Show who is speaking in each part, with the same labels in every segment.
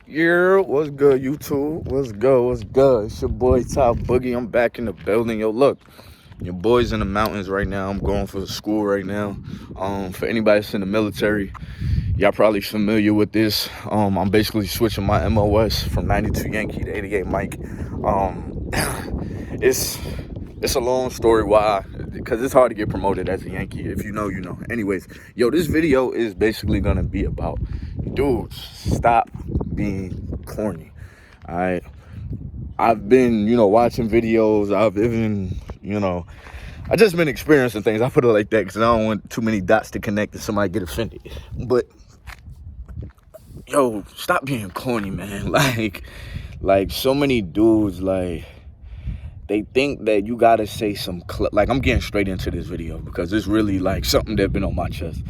Speaker 1: Yeah, what's good, YouTube? What's good? What's good? It's your boy Top Boogie. I'm back in the building. Yo, look, your boy's in the mountains right now. I'm going for school right now. For anybody that's in the military, y'all probably familiar with this. I'm basically switching my MOS from 92 Yankee to 88 Mike. It's it's a long story why, because it's hard to get promoted as a Yankee. If you know, you know. Anyways, yo, this video is basically gonna be about dudes. Stop being corny. All right. I've been, watching videos. I've even, I just been experiencing things. I put it like that because I don't want too many dots to connect and somebody get offended. But yo, stop being corny, man. Like so many dudes, like, they think that you gotta say some like, I'm getting straight into this video because it's really like something that's been on my chest.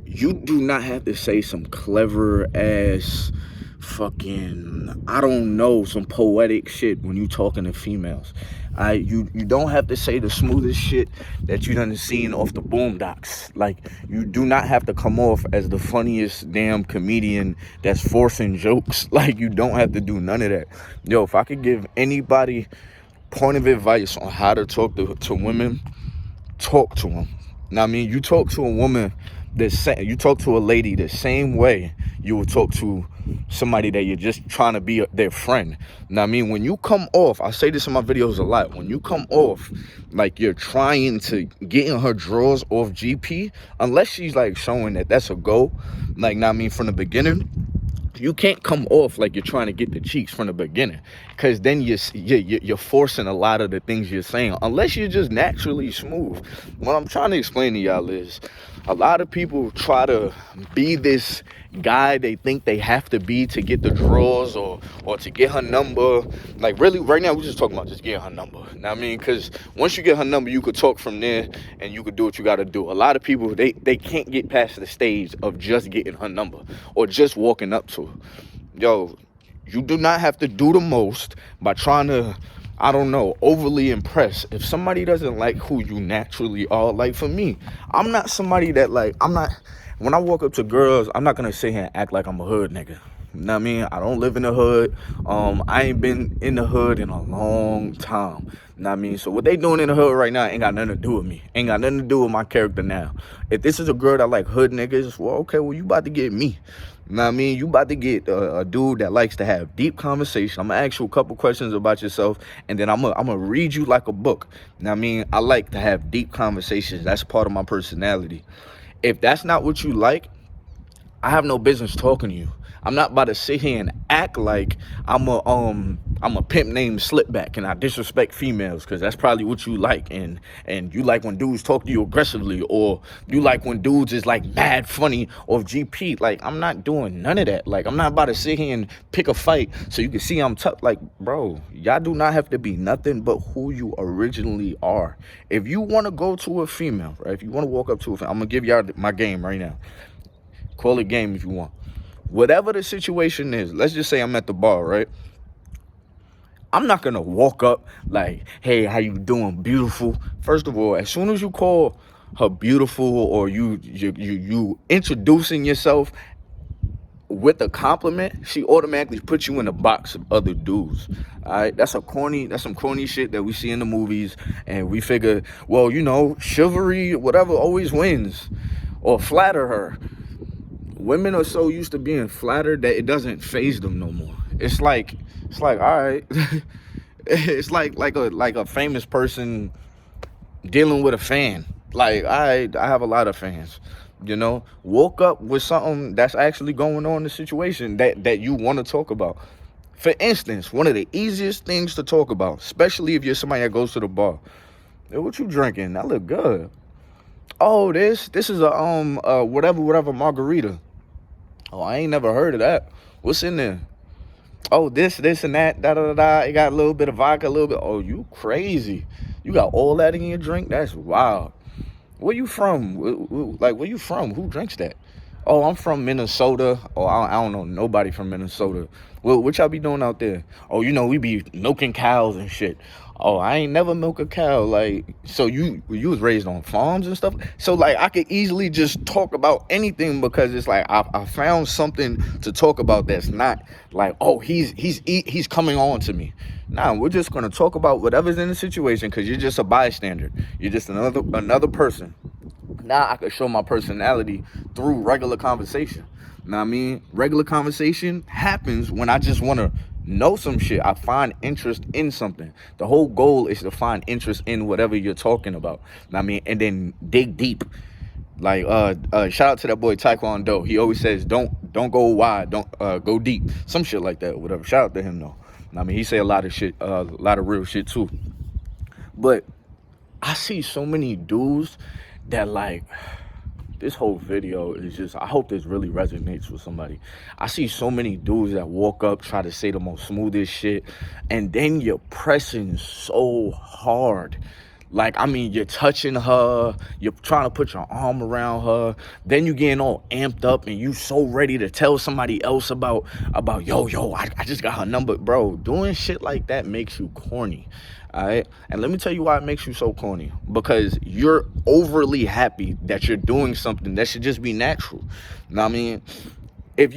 Speaker 1: You do not have to say some clever ass fucking, I don't know, some poetic shit when you talking to females. You don't have to say the smoothest shit that you done seen off the boondocks. Like, you do not have to come off as the funniest damn comedian that's forcing jokes. Like, you don't have to do none of that. Yo, if I could give anybody point of advice on how to talk to women, talk to them. Now, I mean, you talk to a woman you talk to a lady the same way you would talk to somebody that you're just trying to be their friend. Now, I mean, when you come off, I say this in my videos a lot, when you come off like you're trying to get in her drawers off GP, unless she's like showing that that's a go, like, now, I mean, from the beginning, you can't come off like you're trying to get the cheeks from the beginning, because then you're forcing a lot of the things you're saying, unless you're just naturally smooth. What I'm trying to explain to y'all is, a lot of people try to be this guy they think they have to be to get the draws or to get her number. Like, really, right now, we're just talking about just getting her number. Now, I mean, because once you get her number, you could talk from there and you could do what you got to do. A lot of people, they can't get past the stage of just getting her number or just walking up to her. Yo, you do not have to do the most by trying to, I don't know, overly impress. If somebody doesn't like who you naturally are, like, for me, I'm not somebody that, like, when I walk up to girls, I'm not gonna sit here and act like I'm a hood nigga. You know what I mean? I don't live in the hood. I ain't been in the hood in a long time. You know what I mean? So what they doing in the hood right now ain't got nothing to do with me. Ain't got nothing to do with my character now. If this is a girl that like hood niggas, well, okay, well, you about to get me. You know what I mean? You about to get a dude that likes to have deep conversation. I'm going to ask you a couple questions about yourself, and then I'm gonna read you like a book. You know what I mean? I like to have deep conversations. That's part of my personality. If that's not what you like, I have no business talking to you. I'm not about to sit here and act like I'm a pimp named Slipback and I disrespect females, because that's probably what you like, and you like when dudes talk to you aggressively, or you like when dudes is like mad funny off GP. Like, I'm not doing none of that. Like, I'm not about to sit here and pick a fight so you can see I'm tough. Like, bro, y'all do not have to be nothing but who you originally are. If you want to go to a female, right? If you want to walk up to a female, I'm gonna give y'all my game right now. Call it game if you want. Whatever the situation is, let's just say I'm at the bar, right? I'm not gonna walk up like, hey, how you doing, beautiful? First of all, as soon as you call her beautiful, or you introducing yourself with a compliment, she automatically puts you in a box of other dudes. All right, that's some corny shit that we see in the movies, and we figure, well, chivalry, whatever, always wins, or flatter her. Women are so used to being flattered that it doesn't faze them no more. It's like, all right. It's like a famous person dealing with a fan. Like, I have a lot of fans. Woke up with something that's actually going on in the situation that you want to talk about. For instance, one of the easiest things to talk about, especially if you're somebody that goes to the bar. Hey, what you drinking? That look good. Oh, this is a whatever margarita. Oh, I ain't never heard of that. What's in there? Oh, this and that, da. It got a little bit of vodka, a little bit. Oh, you crazy. You got all that in your drink? That's wild. Where you from? Like, where you from? Who drinks that? oh, I'm from Minnesota. Oh, I don't know nobody from Minnesota. Well, what y'all be doing out there? Oh, we be milking cows and shit. Oh, I ain't never milk a cow. Like, so you was raised on farms and stuff. So like, I could easily just talk about anything because it's like I found something to talk about that's not like, oh, he's coming on to me. Nah, we're just gonna talk about whatever's in the situation because you're just a bystander. You're just another person. Now I could show my personality through regular conversation. Know what I mean? Regular conversation happens when I just want to know some shit. I find interest in something. The whole goal is to find interest in whatever you're talking about. Know what I mean? And then dig deep. Like shout out to that boy Taekwondo. He always says don't go wide, don't go deep. Some shit like that or whatever. Shout out to him though. I mean, he say a lot of shit, a lot of real shit too. But I see so many dudes that like, this whole video is just, I hope this really resonates with somebody. I see so many dudes that walk up, try to say the most smoothest shit, and then you're pressing so hard. Like, I mean, you're touching her, you're trying to put your arm around her, then you getting all amped up and you so ready to tell somebody else about yo, I just got her number. Bro, doing shit like that makes you corny. All right, and let me tell you why it makes you so corny. Because you're overly happy that you're doing something that should just be natural. You know what I mean? If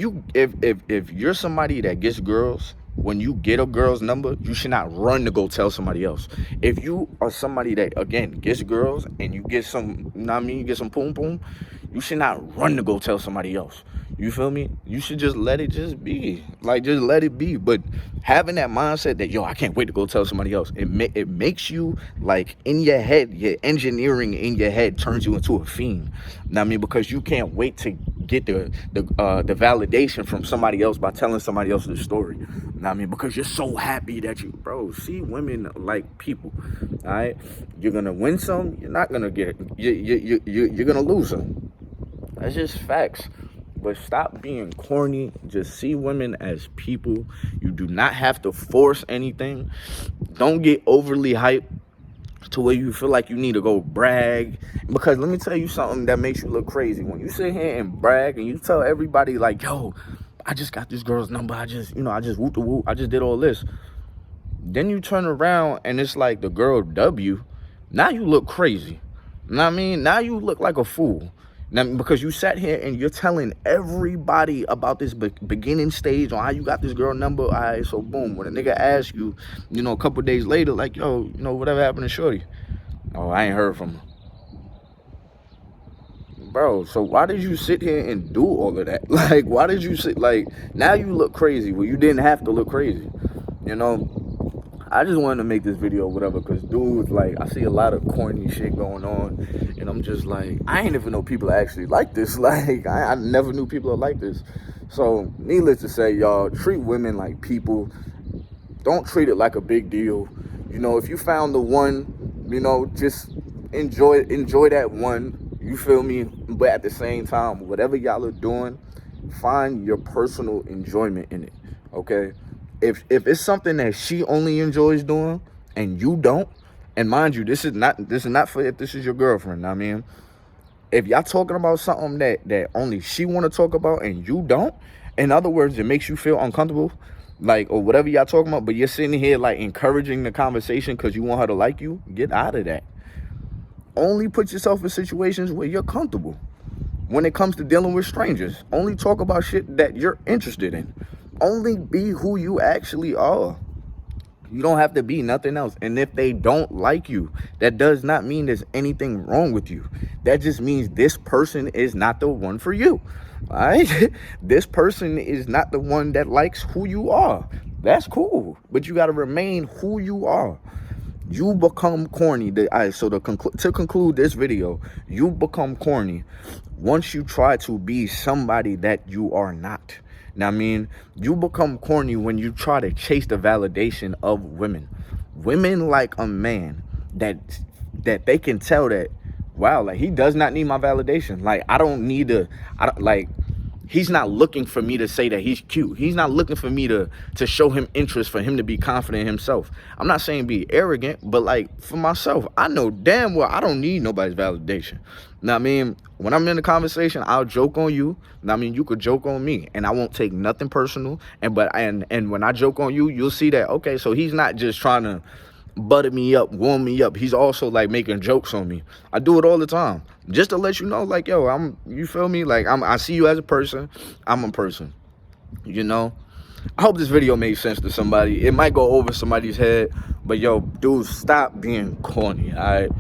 Speaker 1: you're somebody that gets girls, when you get a girl's number, you should not run to go tell somebody else. If you are somebody that, again, gets girls and you get some, you know what I mean, you get some poom poom, you should not run to go tell somebody else. You feel me? You should just let it just be. Like, just let it be. But having that mindset that, yo, I can't wait to go tell somebody else, it makes you, like, in your head, your engineering in your head turns you into a fiend. You know what I mean? Because you can't wait to get the validation from somebody else by telling somebody else the story. You know what I mean? Because you're so happy that you, bro, see women like people, all right? You're going to win some, you're not going to get, you're going to lose some. That's just facts. But stop being corny. Just see women as people. You do not have to force anything. Don't get overly hyped to where you feel like you need to go brag. Because let me tell you something that makes you look crazy. When you sit here and brag and you tell everybody like, yo, I just got this girl's number. I just whoop the whoop. I just did all this. Then you turn around and it's like the girl W. Now you look crazy. You know what I mean? Now you look like a fool. Now, because you sat here and you're telling everybody about this beginning stage on how you got this girl number. All right, so boom, when a nigga asks you, a couple days later, like, yo, whatever happened to shorty? Oh, I ain't heard from her. Bro, so why did you sit here and do all of that? Like, why did you sit, like, now you look crazy. Well, you didn't have to look crazy, I just wanted to make this video or whatever because, dude, like, I see a lot of corny shit going on, and I'm just like, I ain't even know people actually like this. Like, I never knew people are like this. So, needless to say, y'all, treat women like people. Don't treat it like a big deal. If you found the one, just enjoy that one. You feel me? But at the same time, whatever y'all are doing, find your personal enjoyment in it, okay? If it's something that she only enjoys doing and you don't, and mind you, this is not for if this is your girlfriend. I mean, if y'all talking about something that only she want to talk about and you don't, in other words, it makes you feel uncomfortable, like, or whatever y'all talking about, but you're sitting here like encouraging the conversation because you want her to like you, get out of that. Only put yourself in situations where you're comfortable. When it comes to dealing with strangers, only talk about shit that you're interested in. Only be who you actually are. You don't have to be nothing else. And if they don't like you, that does not mean there's anything wrong with you. That just means this person is not the one for you. All right? This person is not the one that likes who you are. That's cool. But you got to remain who you are. You become corny. So to conclude this video, you become corny once you try to be somebody that you are not. Now, I mean, you become corny when you try to chase the validation of women. Women like a man that they can tell that, wow, like, he does not need my validation. Like, he's not looking for me to say that he's cute. He's not looking for me to show him interest, for him to be confident in himself. I'm not saying be arrogant, but like for myself, I know damn well I don't need nobody's validation. Now, I mean, when I'm in a conversation, I'll joke on you. Now, I mean, you could joke on me, and I won't take nothing personal. And when I joke on you, you'll see that, okay, so he's not just trying to butter me up, warm me up. He's also like making jokes on me. I do it all the time, just to let you know, like, yo, you feel me? Like, I see you as a person. I'm a person, you know? I hope this video made sense to somebody. It might go over somebody's head, but yo, dude, stop being corny, all right?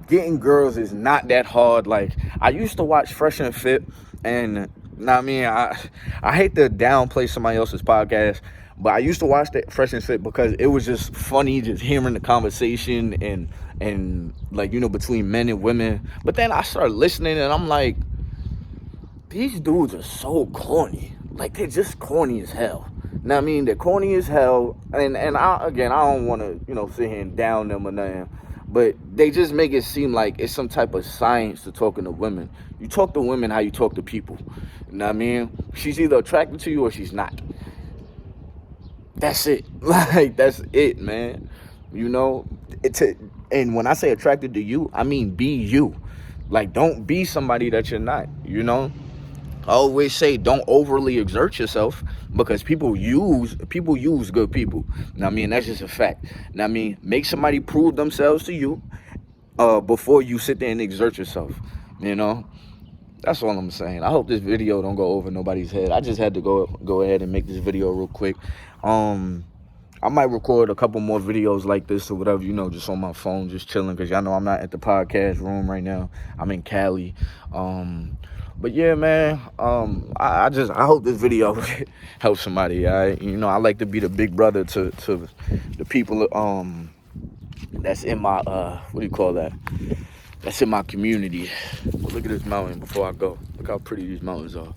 Speaker 1: Getting girls is not that hard. Like, I used to watch Fresh and Fit, and I mean, I hate to downplay somebody else's podcast, but I used to watch that Fresh and Fit because it was just funny, just hearing the conversation and like, you know, between men and women. But then I started listening, and I'm like, these dudes are so corny. Like, they're just corny as hell. Now, I mean, they're corny as hell, and I don't want to, you know, sit here and down them or nothing, but they just make it seem like it's some type of science to talking to women. You talk to women how you talk to people. You know what I mean? She's either attracted to you or she's not. That's it. Like, that's it, man. You know? And when I say attracted to you, I mean be you. Like, don't be somebody that you're not, you know? I always say don't overly exert yourself, because people use good people. Now, I mean, that's just a fact. Now, I mean, make somebody prove themselves to you before you sit there and exert yourself, you know? That's all I'm saying. I hope this video don't go over nobody's head. I just had to go ahead and make this video real quick. I might record a couple more videos like this or whatever, you know, just on my phone, just chilling, because y'all know I'm not at the podcast room right now. I'm in Cali. But yeah, man, I hope this video helps somebody. You know, I like to be the big brother to the people that's in my what do you call that? That's in my community. Look at this mountain before I go. Look how pretty these mountains are.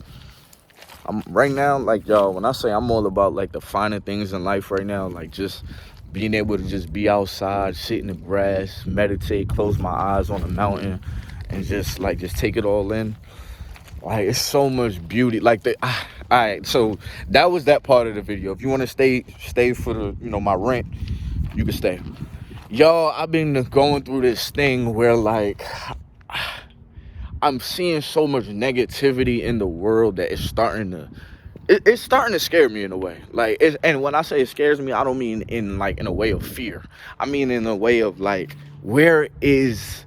Speaker 1: Right now, like, y'all, when I say I'm all about like the finer things in life right now, like just being able to just be outside, sit in the grass, meditate, close my eyes on the mountain, and just take it all in. Like, it's so much beauty. Like, all right, so that was that part of the video. If you want to stay for the, you know, my rent, you can stay. Y'all, I've been going through this thing where, like, I'm seeing so much negativity in the world that it's starting to scare me in a way. Like, and when I say it scares me, I don't mean in a way of fear. I mean in a way of, like, where is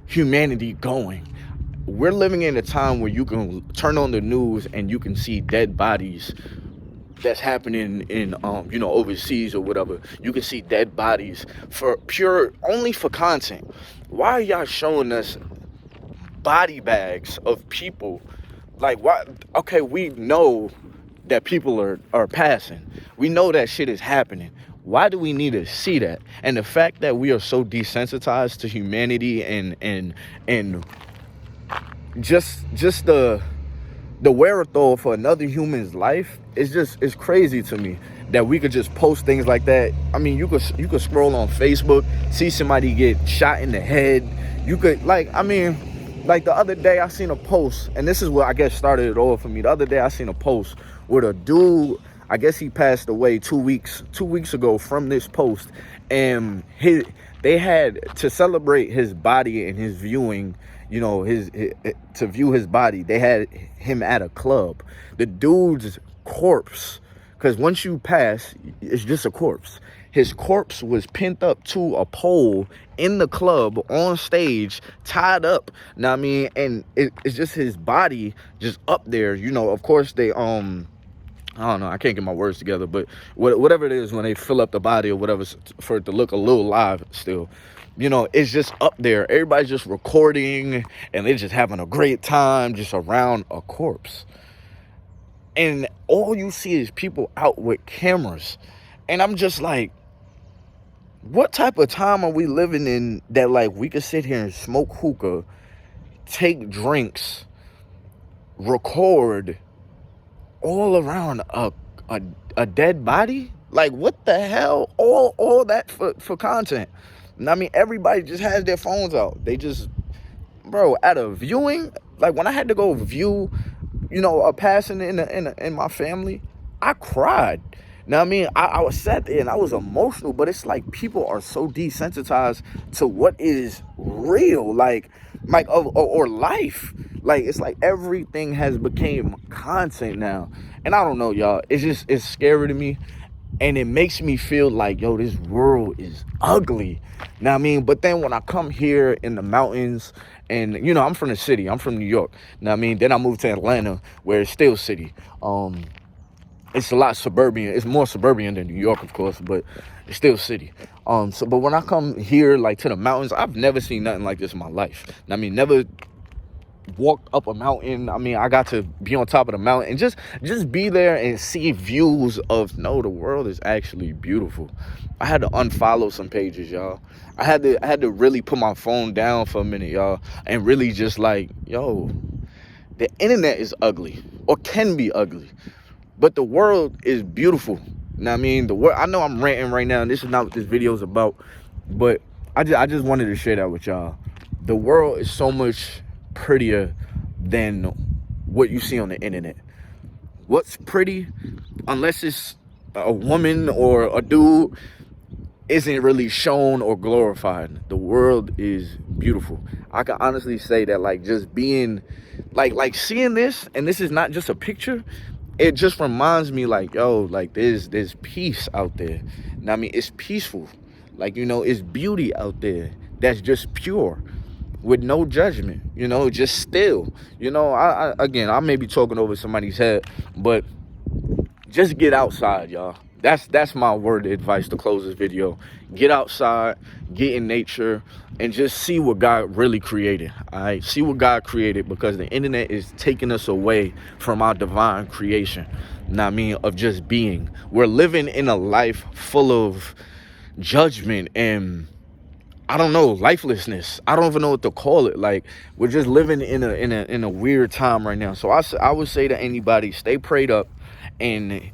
Speaker 1: humanity going? We're living in a time where you can turn on the news and you can see dead bodies that's happening in you know, overseas or whatever. You can see dead bodies only for content. Why are y'all showing us body bags of people? Like, why? Okay, we know that people are passing. We know that shit is happening. Why do we need to see that? And the fact that we are so desensitized to humanity and just the wherewithal for another human's life is crazy to me, that we could just post things like that. I mean, you could scroll on Facebook, see somebody get shot in the head. You could, like, I mean, like the other day I seen a post, and this is what I guess started it all for me. The other day I seen a post where a dude, I guess he passed away 2 weeks ago from this post, and they had to celebrate his body and his viewing, you know, to view his body, they had him at a club. The dude's corpse, because once you pass, it's just a corpse. His corpse was pinned up to a pole in the club on stage, tied up. Now, I mean, and it's just his body just up there. You know, of course they I don't know, I can't get my words together, but whatever it is, when they fill up the body or whatever for it to look a little live still, you know, it's just up there. Everybody's just recording and they're just having a great time just around a corpse. And all you see is people out with cameras. And I'm just like, what type of time are we living in that, like, we could sit here and smoke hookah, take drinks, record all around a dead body? Like, what the hell? All that for content. I mean, everybody just has their phones out. They just, bro, at a viewing, like when I had to go view, a passing in my family, I cried. Now, I mean, I was sat there and I was emotional, but it's like people are so desensitized to what is real, like or life. Like, it's like everything has become content now. And I don't know, y'all. It's scary to me. And it makes me feel like, yo, this world is ugly. Now, I mean, but then when I come here in the mountains, and, I'm from the city. I'm from New York. Now, I mean, then I moved to Atlanta, where it's still city. It's a lot suburban. It's more suburban than New York, of course, but it's still city. But when I come here, like, to the mountains, I've never seen nothing like this in my life. Now, I mean, never walked up a mountain. I mean, I got to be on top of the mountain and just be there and see views of, no, the world is actually beautiful. I had to unfollow some pages, y'all. I had to really put my phone down for a minute, y'all, and really just like, yo, the internet is ugly, or can be ugly, but the world is beautiful. Now, I mean, the world, I know I'm ranting right now, and this is not what this video is about, but I just wanted to share that with y'all. The world is so much prettier than what you see on the internet. What's pretty, unless it's a woman or a dude, isn't really shown or glorified. The world is beautiful. I can honestly say that, like, just being like seeing this, and this is not just a picture, it just reminds me, like, yo, like, there's peace out there. Now, I mean, it's peaceful. Like, it's beauty out there that's just pure, with no judgment, just still. I may be talking over somebody's head, but just get outside, y'all. That's my word of advice to close this video. Get outside, get in nature, and just see what God really created. All right, see what God created, because the internet is taking us away from our divine creation. Now, I mean, of just being. We're living in a life full of judgment and, I don't know, lifelessness. I don't even know what to call it. Like, we're just living in a weird time right now. So I would say to anybody, stay prayed up and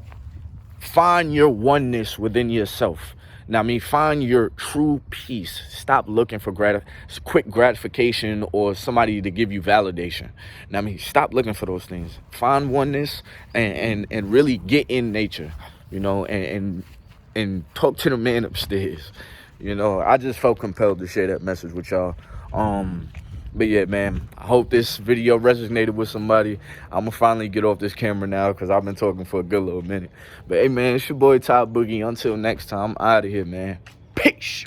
Speaker 1: find your oneness within yourself. Now, I mean, find your true peace. Stop looking for quick gratification or somebody to give you validation. Now, I mean, stop looking for those things. Find oneness and really get in nature, and talk to the man upstairs. I just felt compelled to share that message with y'all. But yeah, man, I hope this video resonated with somebody. I'm gonna finally get off this camera now, because I've been talking for a good little minute. But hey, man, it's your boy Ty Boogie. Until next time, I'm out of here, man. Peace.